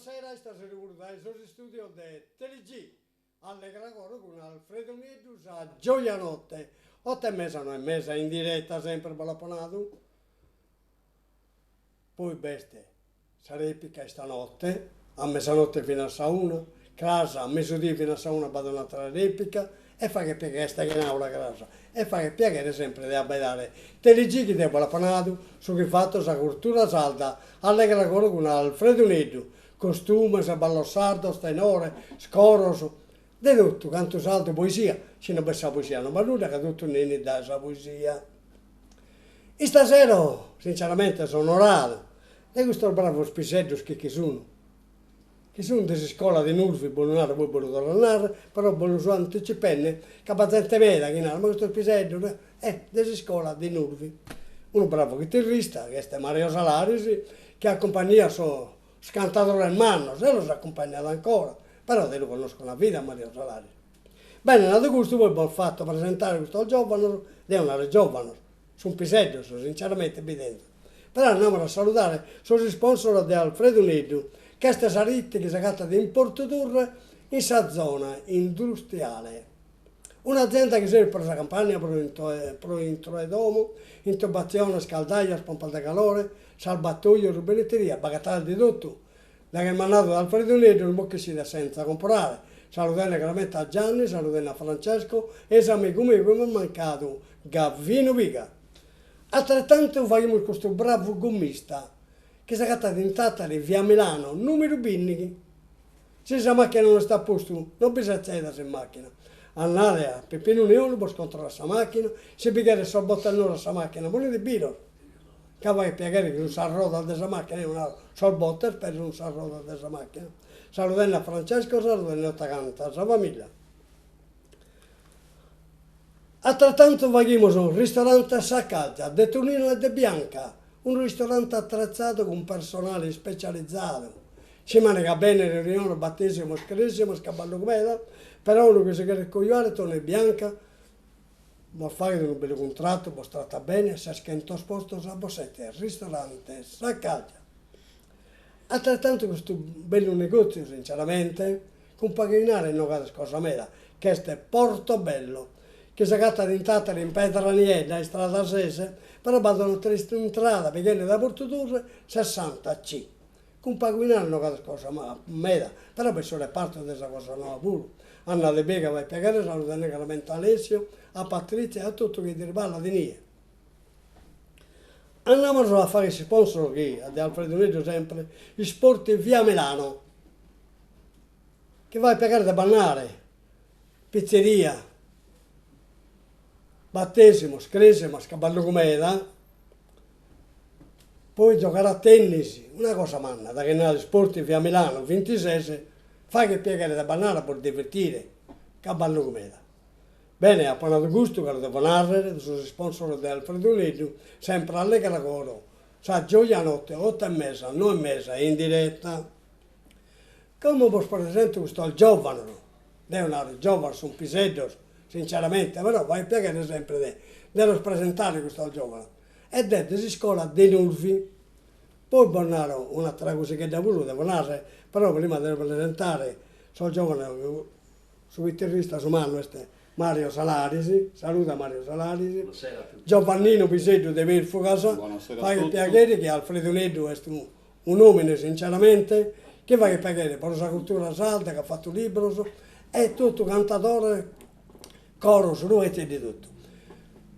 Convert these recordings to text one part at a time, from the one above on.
Buonasera, stasera dai suoi studio di TLG Allegra Coro con Alfredo Miedus a Gioia Notte 8:30, 9:30 in diretta sempre Balaponato. Poi beste, sarepica stanotte a mezzanotte fino a una, casa a mezzodia fino a una vado un'altra replica e fa che piegare sta in aula casa e fa che piegare sempre di abbaidare TLG che devo Balaponato su che fatto sa cultura salda Allegra Coro con Alfredo Miedus. Costume, se ballo sardo, stenore, scoros, di tutto, canto salto, poesia, se non pensa poesia, non va nulla che tutto ne dà sa poesia. E stasera, sinceramente, sono onorato di questo bravo spisello che sono di scuola di Nurvi, buonanotte, poi voglio tornare, però voglio usare tutti i penni, che paziente meda, che ma questo spisello è di scuola di Nurvi. Un bravo chitarrista, che è Mario Salaris, che accompagna suo scantatore in mano, se lo si accompagnato ancora, però te lo conosco una vita Mario Salari. Bene, nato questo poi ho fatto presentare questo giovane, è una giovane, su un pisello, sinceramente evidente. Però andiamo a salutare il sponsor di Alfredo Nidu, che è saritte che si tratta di importatore in sa zona industriale. Un'azienda che serve per la campagna, per introedomo, intubazione, scaldaia, pompa di calore, salvatoio, rubinetteria, bagatelle di tutto. Da che è mandato da Alfredo Nido, il bocche si dà senza comprare. Salutare chiaramente a Gianni, salutare a Francesco e a me come mi è mancato Gavino Viga. Altrettanto facciamo questo bravo gommista che si è cattato in Tattari, via Milano, numero Binnichi. Se la macchina non sta a posto, non bisogna accedere in macchina. Andare a Peppino Neolo per scontrare questa macchina, se pigliare il bottellone questa macchina, volete birro. Che vai a piegare che non sa roda della macchina, una sol botta per non sa roda della macchina. Salutare a Francesco, salutare a 80, la sua famiglia. Altrettanto facciamo un ristorante Saccaggia, de Tonino e de Bianca, un ristorante attrezzato con personale specializzato. Si manega bene riunione, battesimo, cresimo, scaballo comeda, però uno che si chiede cogliare, Tonino e Bianca, ma fare un bel contratto, ma tratta bene, se schento sposto a Bossette, ristorante Saccaggia. Altrettanto questo bello negozio, sinceramente, con paginare non vado cosa mera, che è Portobello, che si gatta in Tattari, in Petraniella, in strada Sese, però vanno tre strade, perché da Portodurre 60C. Con paginare non vado cosa mera, però per solo parte di questa cosa nuova pure. Anna De Bega vai a piegare, salutare chiaramente Alessio, a Patrizia e a tutto che ti parla di nie. Andiamo a fare il sponsor che di Alfredo Neggio sempre, gli sport via Milano, che vai a piegare da bannare, pizzeria, battesimo, scresimo, scaballo comeda, poi giocare a tennis, una cosa manna, da che nel sport via Milano, 26, fai che piegare da bannare per divertire, caballo comeda. Bene, a buon gusto che lo devo narrare, sono sponsor di Alfredo Neggio, sempre Allegra Coro, sa Gioia Notte, 8:30, 9:30 in diretta. Come vi presento questo giovane, è una giovane, sono pisello, sinceramente, però vai a piegare sempre dello presentare questo giovane. Ed è di scuola di Nurvi, poi Bonnaro, un'altra cosa che devo narrare, però prima devo presentare, sono giovane, su chitarrista su mano, Mario Salarisi, saluta Mario Salarisi, Giovannino Pisello di Verfugasa, fai il piacere che Alfredo Neggio è un uomo sinceramente, che fa il piacere per la cultura salda, che ha fatto libros, è tutto cantatore, coro, suonetti e di tutto.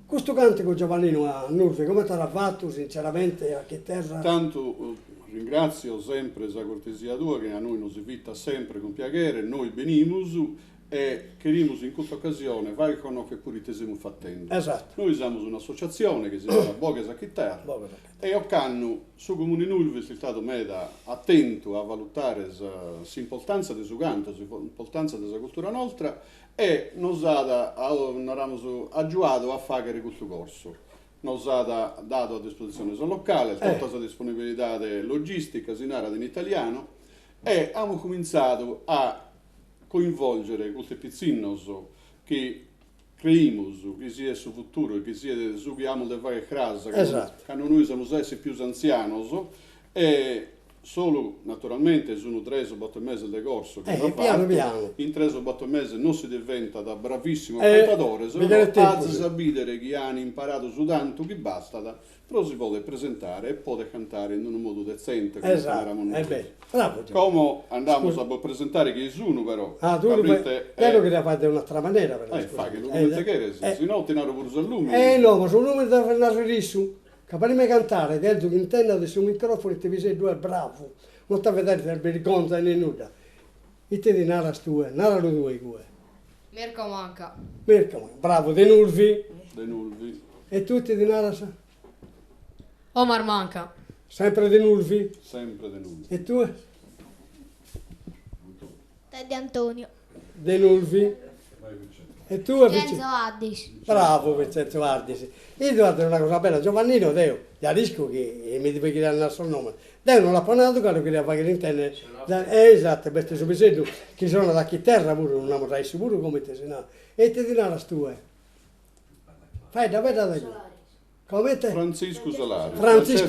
Questo cantico Giovannino a Nurvi, come te l'ha fatto sinceramente, a che terra? Tanto ringrazio sempre la cortesia tua che a noi nos invita sempre con piacere, noi venimus e queremos in questa occasione fare con che pure ti stiamo facendo. Esatto. Noi siamo un'associazione che si chiama Bogas a Chitarra e occanno su Comune Nulvi è stato meda attento a valutare l'importanza del suo canto, l'importanza della cultura nostra e nos ha aggiuato a fare questo corso. Nos ha dato a disposizione il locale, tutta la disponibilità logistica, sinara in italiano e abbiamo cominciato a coinvolgere questi pizzinos che creiamo, che sia su futuro, che sia su che abbiamo di fare casa, che noi siamo essi più anziani, e solo naturalmente sono 3 o 4 mesi di corso che piano fatto. piano. In 3 o 4 mesi non si diventa da bravissimo cantatore, se no a sapere che hanno imparato su tanto che basta, però si può presentare e può cantare in un modo decente come eravamo noi. Bravo, come andiamo a presentare che sono però tu che la fate in un'altra maniera fa che lo come che se no ti naro pure sul lume no, ma sul lume da Fernando su che prima cantare dentro che intenda su microfono e ti sei due bravo non ti vedete per vergogna né nulla e te di nara stue nara lo due Mirko manca bravo De Nulvi e tutti di nara Omar manca sempre De Nulvi e tu? Teddy Antonio De Nulvi e tu? Vincenzo Addis. Bravo Vincenzo Addis. Io devo dire una cosa bella, Giovannino Deo, gli risco che mi deve chiedere il nostro nome. Deo non l'ha panato quando queria fare l'interne. Esatto, perché su bisogno che sono da chi terra pure, non abbiamo mai sicuro come te se no. E ti dirà la stua. Fai da bella da io. Come te? Francisco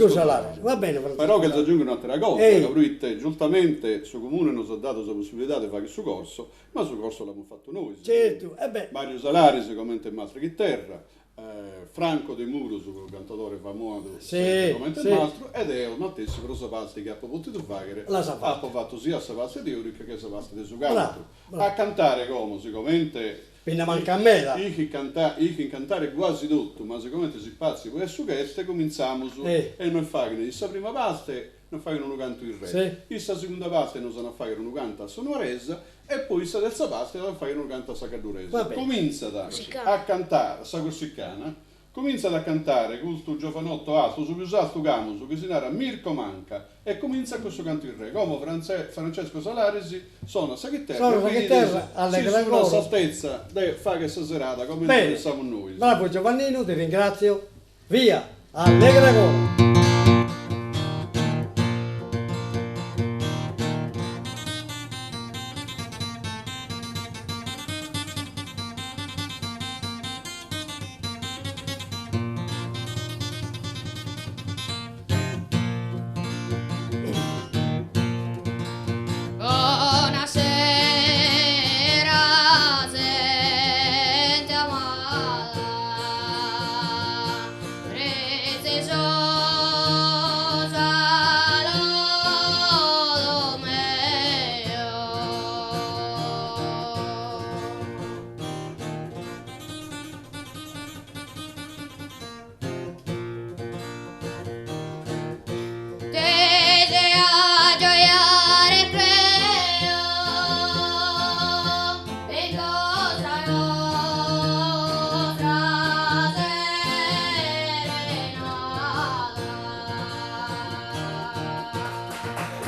Salari, va bene. Però che si aggiunge un'altra cosa, che giustamente su comune non ci ha dato la possibilità di fare questo corso, ma questo corso l'abbiamo fatto noi. Certo, Mario Salari sicuramente in Mastra Chitarra, Franco De Muro, su cantatore famoso, sicuramente il mastro, ed è un altissimo Rosa Pasti che ha potuto fare, ha fatto sia a Savassi di Eurica che a Savassi di Suganto. A cantare come sicuramente... Quindi manca a me. Io cantare quasi tutto, ma sicuramente si pazzi con le sughette, cominciamo su e non fare questa prima parte, non fare un canto il re. Questa seconda parte non sono a fare un canto a sonoresa e poi questa terza parte non fare un canto a sacaduresa. Comincia a cantare, sa corsicana, comincia a cantare con questo giovanotto alto, su più alto gamo, su cucinare a Mirko Manca e comincia con questo canto il re. Come Francesco Salarisi suona Saghetterra, allegra una saltezza di fare questa serata come pensiamo noi. Bravo Giovannino, ti ringrazio. Via, allegra gola.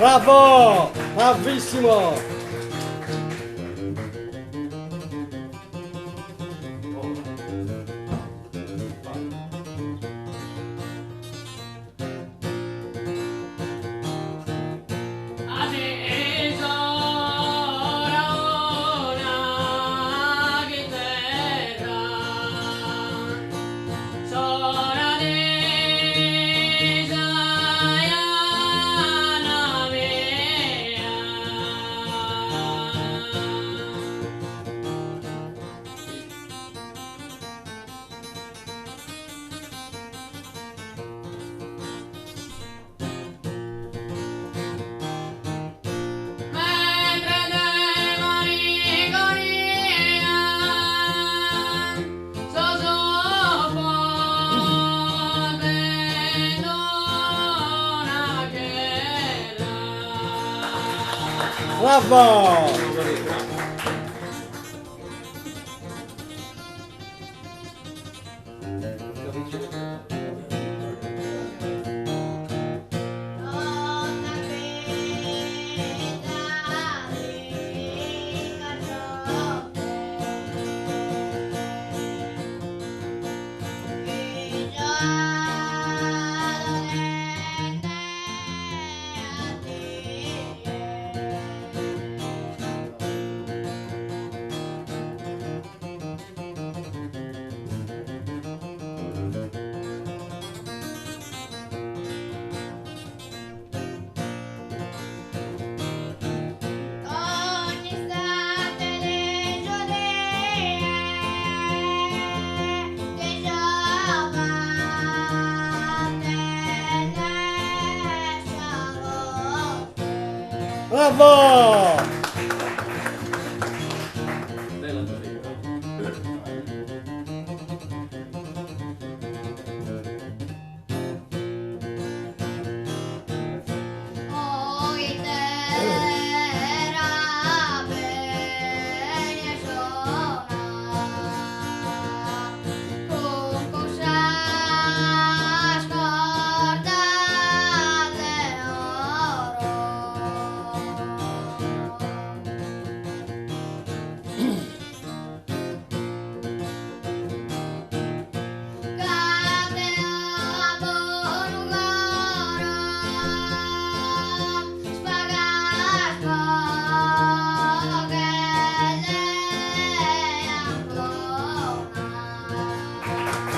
Bravo! Bravissimo! Bravo! Bravo!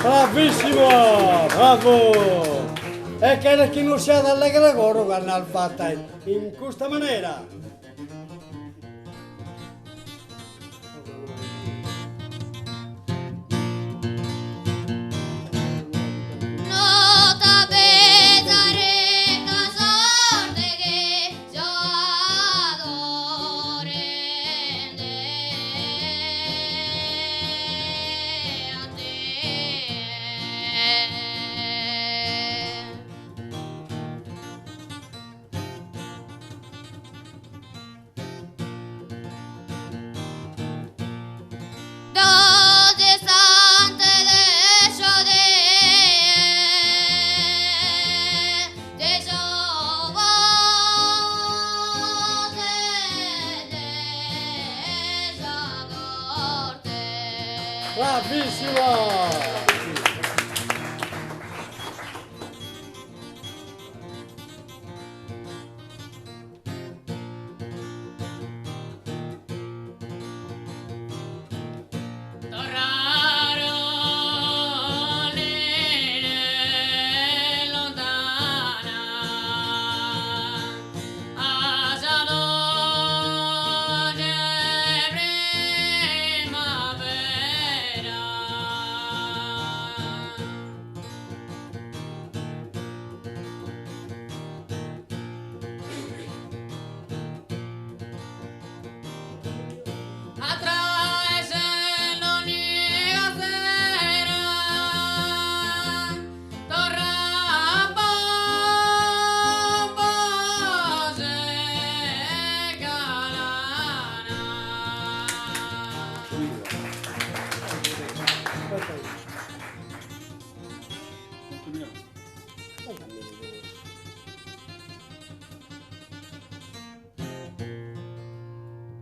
Bravissimo, bravo! E che chi non sia d'allegra coro che hanno fatta in questa maniera. Bravissimo!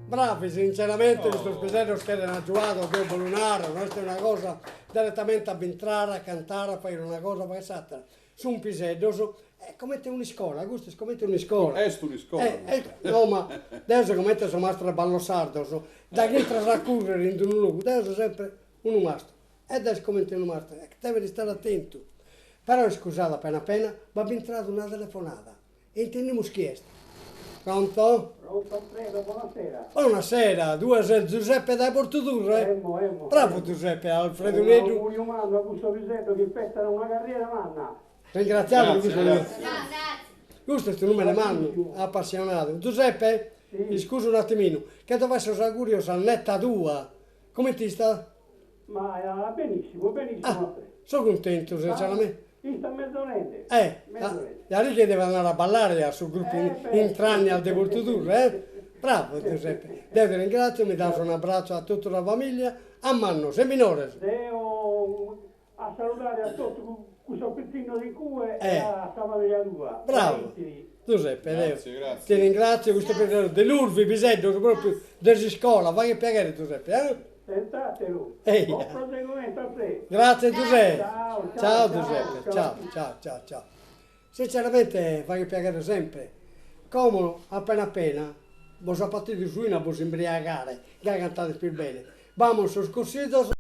Bravi, sinceramente, questo spisello che era giocato che Bolunaro, questa è una cosa direttamente a entrare, a cantare, a fare una cosa passata su un pisello, come una scuola, questo è come una scuola. È una scuola. No, ma adesso come sono mastro a ballo sardo, da chi entra a correre in un luogo, adesso sempre un mastro, e adesso come un mastro, devi stare attento. Però scusate, appena, ma è entrata una telefonata e intendiamo chiesto. Pronto? Pronto, Alfredo, buonasera. Buonasera, Giuseppe da Portodurre? Emmo. Bravo Giuseppe, Alfredo Un Negro. augurio umano a questo pisello che festa una carriera manna. Ringraziamo Grazie. questo è il numero manno, appassionato. Giuseppe, Sì. mi scuso un attimino, che dovesse essere augurio salnetta tua. Come ti sta? Ma benissimo, Alfredo. Sono contento, sinceramente. Chi sta mezz'orente? La che deve andare a ballare sul gruppo in tranne al De Portodurre, Bravo Giuseppe. Io ti ringrazio, mi dà un abbraccio a tutta la famiglia, a Manno, sei minore. Devo a salutare a tutti questo piccino di cue e a sta famiglia tua. Bravo. Giuseppe, Grazie. ti ringrazio questo periodo dell'Urvi, Pisello, proprio della scuola, vai a piacere Giuseppe, Sentatelo. Ehi. Buon proseguimento a te. Grazie Giuseppe. Ciao, Giuseppe, ciao. ciao. Sinceramente vai a piacere sempre. Come appena, vos a partire di suina, vos imbriagare, che cantate più bene. Vamos, scorsitos.